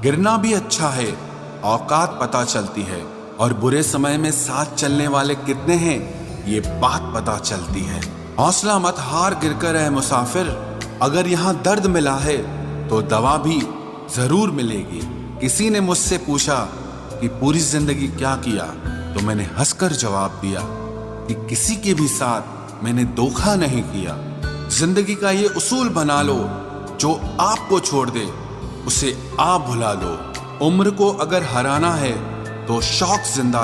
गिरना भी अच्छा है, औकात पता चलती है, और बुरे समय में साथ चलने वाले कितने हैं ये बात पता चलती है। हौसला मत हार गिरकर है मुसाफिर, अगर यहाँ दर्द मिला है तो दवा भी जरूर मिलेगी। किसी ने मुझसे पूछा कि पूरी जिंदगी क्या किया, तो मैंने हंसकर जवाब दिया कि किसी के भी साथ मैंने धोखा नहीं किया। जिंदगी का ये उसूल बना लो, जो आपको छोड़ दे उसे आप भुला लो। उम्र को अगर हराना है तो शौक जिंदा रखो।